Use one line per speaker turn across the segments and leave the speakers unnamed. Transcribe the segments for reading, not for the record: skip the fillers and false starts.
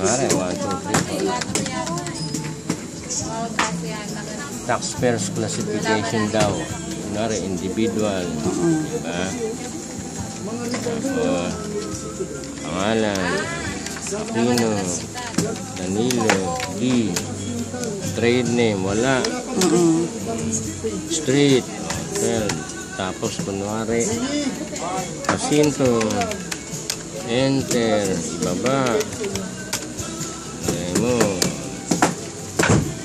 Kunwari, 1, 2, 3. Taxpayers classification daw. Kunwari, individual. Diba? Tapos, pangalan. Aquino. Danilo. D. Trade name. Wala. Street. Hotel. Tapos, kunwari, Jacinto. Enter. Ibaba. Mo.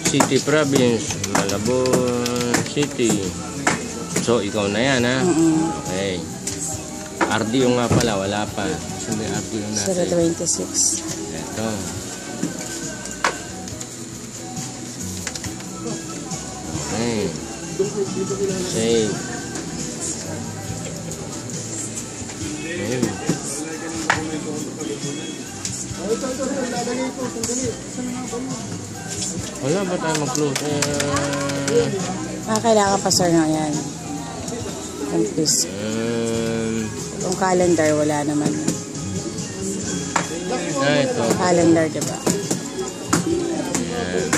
City province. Malabon City. So, ikaw na yan, ha? Okay. RDO nga pala. Wala pa. So, may RDO natin.
026.
Ito. Okay. Save. Wala ba tayo mag-close?
Kailangan pa sir na yan. Confused. Kung calendar, wala naman.
Ito.
Calendar, diba?
Ayan.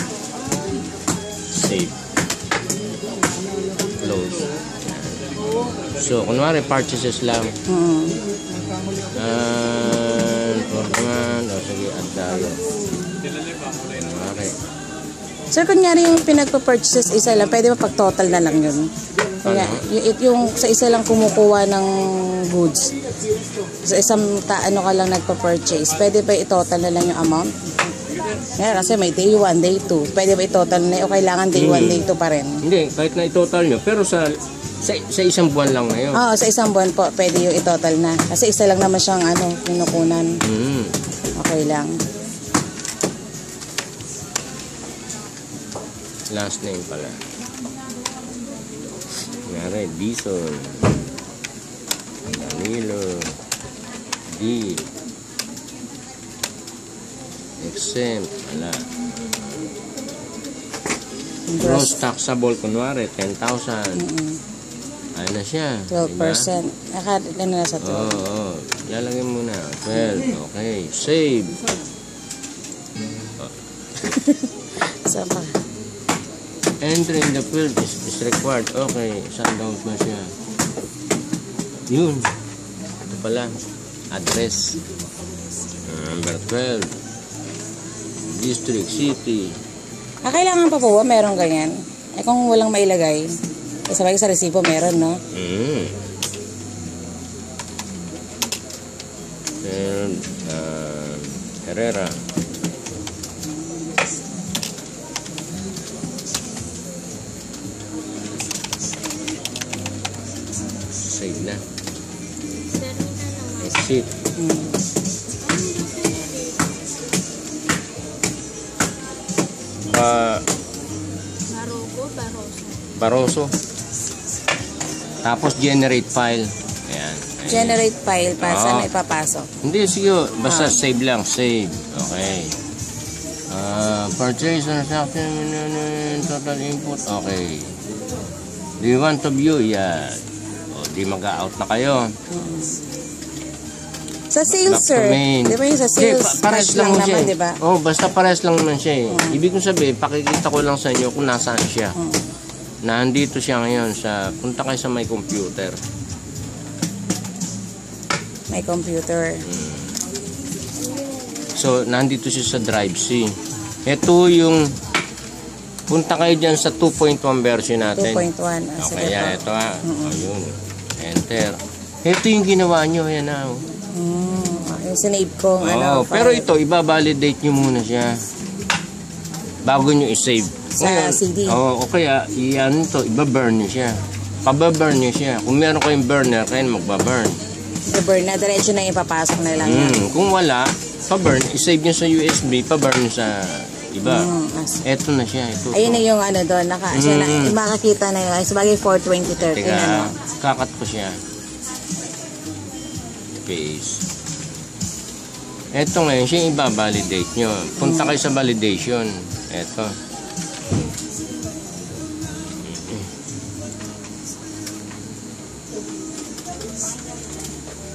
Save. Close. Ayan. So, kunwari, purchases lang. Sige, add tayo. Kunwari.
Sir, kunyari yung pinagpa-purchases isa lang, pwede ba pag total na lang yun? Kaya, yung sa isa lang kumukuha ng goods, sa isang ano ka lang nagpa-purchase, pwede ba i-total na lang yung amount? Kaya kasi may day 1, day 2. Pwede ba i-total na o kailangan day 1, day 2 pa rin?
Hindi, kahit na i-total nyo. Pero sa isang buwan lang na yun.
Oo, sa isang buwan po, pwede yung i-total na. Kasi isa lang naman siyang kinukunan. Okay lang.
Last name pala. Ngari, Dizon. Danilo. D. Exempt. Wala. Gross taxable, kunwari, 10,000. Ano na siya?
12%.
Diba?
Ano na sa 12?
Oo. Lalagay muna. 12. Okay. Save.
Saan pa?
Entry in the field is required. Okay. Saan down na siya? Yun. Ito pala. Address. Number 12. District, city.
Kailangan pa po ba? Meron ganyan? Kung walang mailagay, sabay sa resibo meron, no?
Herrera. Save na. Exit. Baroso. Tapos generate file. Ayan.
Generate file pa saan ipapasok?
Hindi, sige. Basta save lang. Save. Okay. Purchase transaction. Total input. Okay. Do you want to view? Yeah. O, di mag-out na kayo.
Sa sales, sir. Di ba yung sa sales?
Pares lang naman,
di ba?
Oh, basta pares lang naman siya eh. Ibig kong sabihin, pakikita ko lang sa inyo kung nasaan siya. Nandito siya ngayon sa, punta kayo sa may computer.
May computer.
So, nandito siya sa Drive C. Ito yung, punta kayo dyan sa 2.1 version natin.
2.1.
Okay, yan. Ito ha. Ayun. Enter. Ito yung ginawa nyo. Ayan na.
Yung sinave ko.
Pero ito, ibabalidate nyo muna siya. Bago nyo i-save.
Sa CD.
Okay, iyan to, iba-burn nyo siya. Pababurn nyo siya. Kung meron kayong burner, kayo magbaburn.
I-burn na, diretso na ipapasok na lang yan.
Kung wala, pa-burn, i-save nyo sa USB, pa-burn nyo sa iba. Eto na siya. Ito,
ayun na yung ano doon. Makakita na yun. Sabagay 420-30.
Teka, kakat ko siya. Paste. Eto ngayon, siya iba-validate nyo. Punta kayo sa validation. Eto.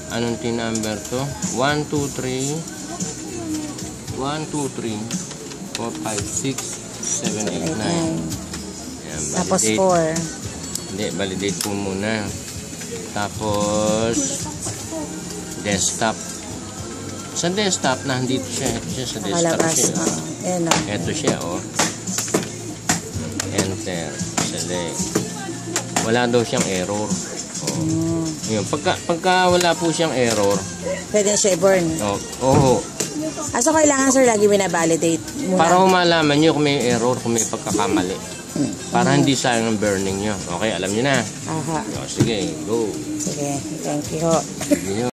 Anong T-number to? 1, 2, 3. 1, 2, 3, 4, 5, 6, 7, 8, 9. Ayan,
Tapos
validate.
4.
Hindi, validate po muna. Tapos, desktop. Sa desktop, nandito siya. Ito siya sa desktop
Nakalabas.
siya.
Ayan o.
Ito siya, oh. Enter. Select. Wala daw siyang error. Oh. Yun. Pagka wala po siyang error,
Pwede na siya i-burn.
oh.
So, kailangan sir lagi binabalidate muna.
Para malaman nyo kung may error, kung may pagkakamali. Para hindi sayang ang burning nyo. Okay, alam nyo na.
Aha.
O, sige, go.
Sige, thank you.
Sige nyo.